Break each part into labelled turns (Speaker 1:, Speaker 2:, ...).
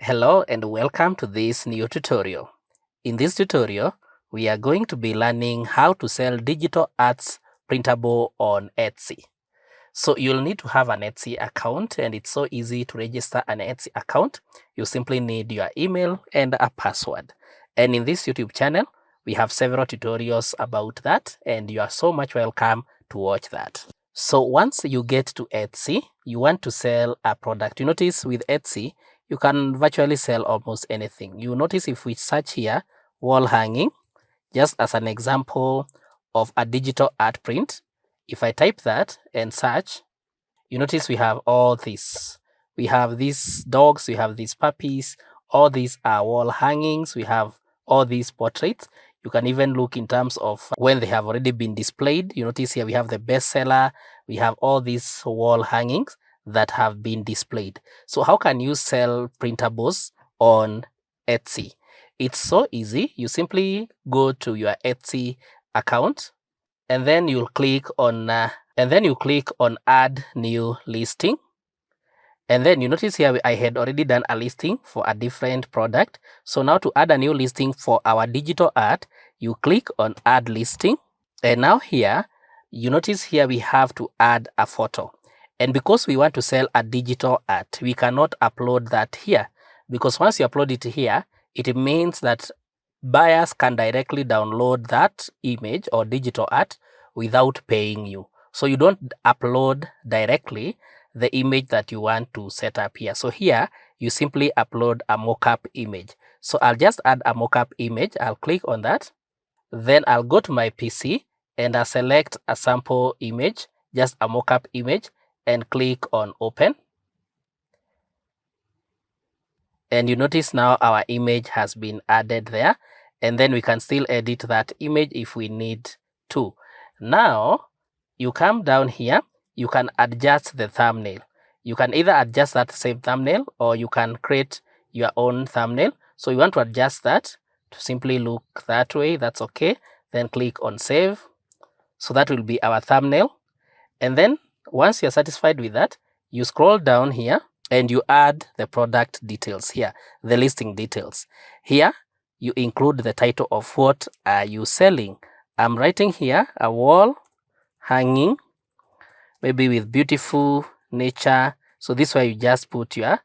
Speaker 1: Hello and welcome to this new tutorial. In this tutorial, we are going to be learning how to sell digital arts printable on Etsy. So you'll need to have an Etsy account, and it's so easy to register an Etsy account. You simply need your email and a password. And in this YouTube channel, we have several tutorials about that, and you are so much welcome to watch that. So once you get to Etsy, you want to sell a product. You notice with Etsy, you can virtually sell almost anything. You notice if we search here, wall hanging, just as an example of a digital art print, if I type that and search, you notice we have all this. We have these dogs, we have these puppies, all these are wall hangings, we have all these portraits. You can even look in terms of when they have already been displayed. You notice here we have the bestseller, we have all these wall hangings that have been displayed. So how can you sell printables on Etsy? It's so easy. You simply go to your Etsy account and then you'll click on add new listing. And then you notice here I had already done a listing for a different product. So now to add a new listing for our digital art, you click on add listing. And now here, you notice here we have to add a photo. And because we want to sell a digital art, we cannot upload that here. Because once you upload it here, it means that buyers can directly download that image or digital art without paying you. So you don't upload directly the image that you want to set up here. So here, you simply upload a mockup image. So I'll just add a mockup image. I'll click on that. Then I'll go to my PC and I'll select a sample image, just a mockup image, and click on open. And you notice now our image has been added there. And then we can still edit that image if we need to. Now, you come down here, you can adjust the thumbnail. You can either adjust that same thumbnail or you can create your own thumbnail. So you want to adjust that to simply look that way, that's okay. Then click on save. So that will be our thumbnail. And then once you're satisfied with that, you scroll down here and you add the product details here, the listing details. Here, you include the title of what are you selling. I'm writing here a wall hanging, maybe with beautiful nature. So this way you just put your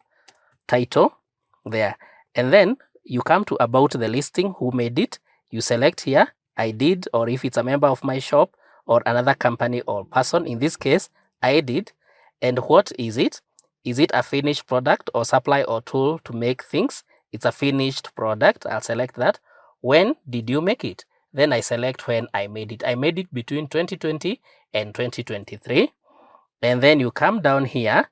Speaker 1: title there. And then you come to about the listing, who made it. You select here, I did, or if it's a member of my shop or another company or person. In this case, I did. And what is it? Is it a finished product or supply or tool to make things? It's a finished product. I'll select that. When did you make it? Then I select when I made it. I made it between 2020 and 2023. And then you come down here.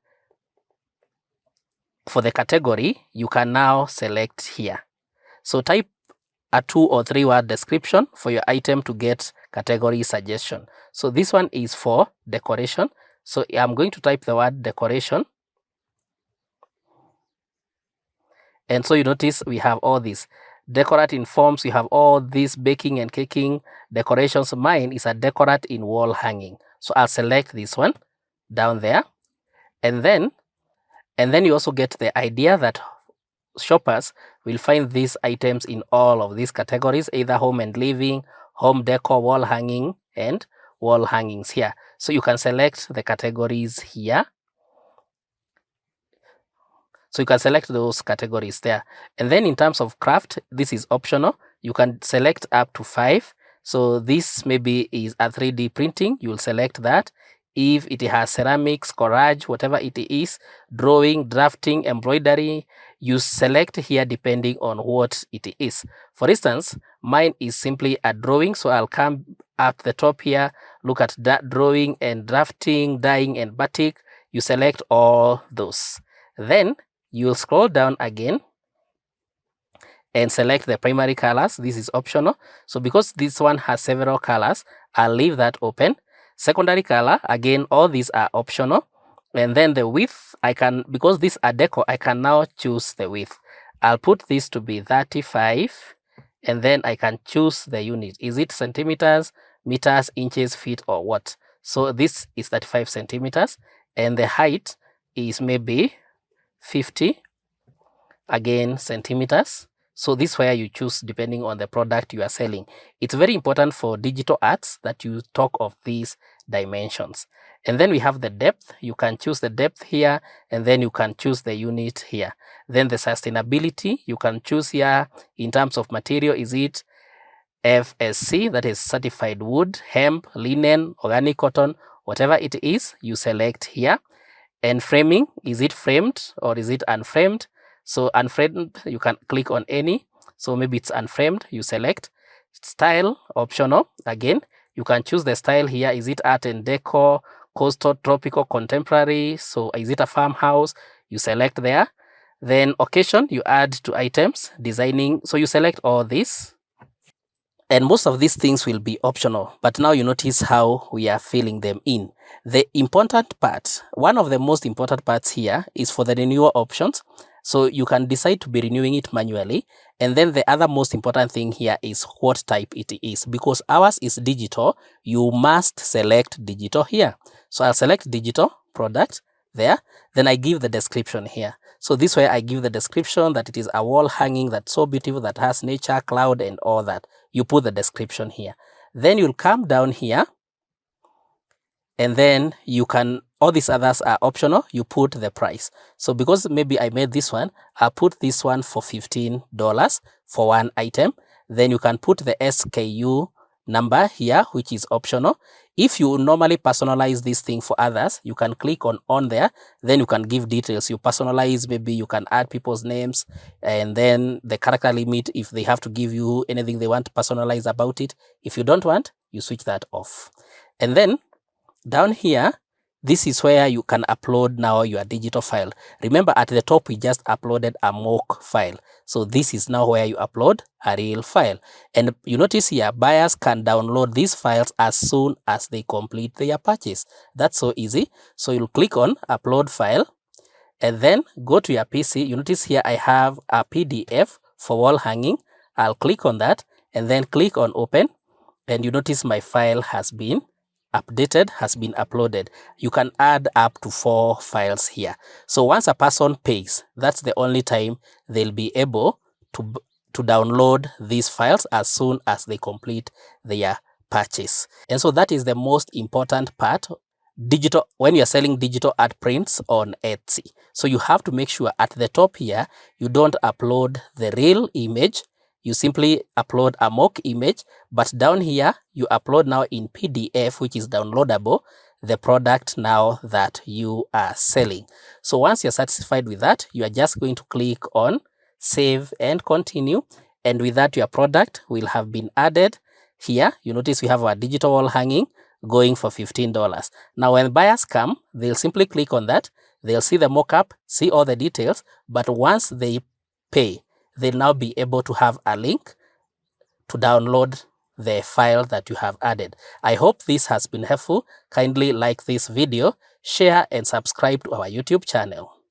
Speaker 1: For the category, you can now select here. So type a 2 or 3 word description for your item to get category suggestion. So this one is for decoration. So I'm going to type the word decoration. And so you notice we have all these decorate in forms. You have all these baking and caking decorations. Mine is a decorate in wall hanging. So I'll select this one down there. And then you also get the idea that shoppers will find these items in all of these categories, either home and living, home decor, wall hanging, and wall hangings here. So you can select the categories here. So you can select those categories there. And then in terms of craft, this is optional. You can select up to 5. So this maybe is a 3D printing. You'll select that. If it has ceramics, collage, whatever it is, drawing, drafting, embroidery, you select here depending on what it is. For instance, mine is simply a drawing. So I'll come up the top here, look at that drawing and drafting, dyeing and batik. You select all those. Then you'll scroll down again and select the primary colors. This is optional. So because this one has several colors, I'll leave that open. Secondary color, again, all these are optional. And then the width, because these are deco, I can now choose the width. I'll put this to be 35, and then I can choose the unit. Is it centimeters, meters, inches, feet, or what? So this is 35 centimeters, and the height is maybe 50. again centimeters. So this is where you choose depending on the product you are selling. It's very important for digital arts that you talk of these dimensions. And then we have the depth. You can choose the depth here, and then you can choose the unit here. Then the sustainability, you can choose here in terms of material. Is it FSC, that is certified wood, hemp, linen, organic cotton, whatever it is, you select here. And framing, is it framed or is it unframed? So unframed, you can click on any. So maybe it's unframed, you select. Style, optional. Again, you can choose the style here. Is it art and decor, coastal, tropical, contemporary? So is it a farmhouse? You select there. Then occasion, you add to items, designing. So you select all this. And most of these things will be optional, but now you notice how we are filling them in. The important part, one of the most important parts here is for the renewal options. So you can decide to be renewing it manually. And then the other most important thing here is what type it is. Because ours is digital, you must select digital here. So I'll select digital product there. Then I give the description here. So this way I give the description that it is a wall hanging that's so beautiful, that has nature, cloud, and all that. You put the description here. Then you'll come down here, and then you can, all these others are optional, you put the price. So because maybe I made this one, I'll put this one for $15 for one item. Then you can put the SKU number here, which is optional. If you normally personalize this thing for others, you can click on there, then you can give details. You personalize, maybe you can add people's names, and then the character limit, if they have to give you anything they want to personalize about it. If you don't want, you switch that off. And then down here, this is where you can upload now your digital file. Remember at the top, we just uploaded a mock file. So this is now where you upload a real file. And you notice here, buyers can download these files as soon as they complete their purchase. That's so easy. So you'll click on upload file and then go to your PC. You notice here I have a PDF for wall hanging. I'll click on that and then click on open. And you notice my file has been updated, has been uploaded. You can add up to 4 files here. So once a person pays, that's the only time they'll be able to download these files, as soon as they complete their purchase. And so that is the most important part, digital, when you're selling digital art prints on Etsy. So you have to make sure at the top here, you don't upload the real image. You simply upload a mock image, but down here, you upload now in PDF, which is downloadable, the product now that you are selling. So once you're satisfied with that, you are just going to click on save and continue. And with that, your product will have been added here. You notice we have our digital wall hanging going for $15. Now, when buyers come, they'll simply click on that. They'll see the mockup, see all the details, but once they pay, they'll now be able to have a link to download the file that you have added. I hope this has been helpful. Kindly like this video, share, and subscribe to our YouTube channel.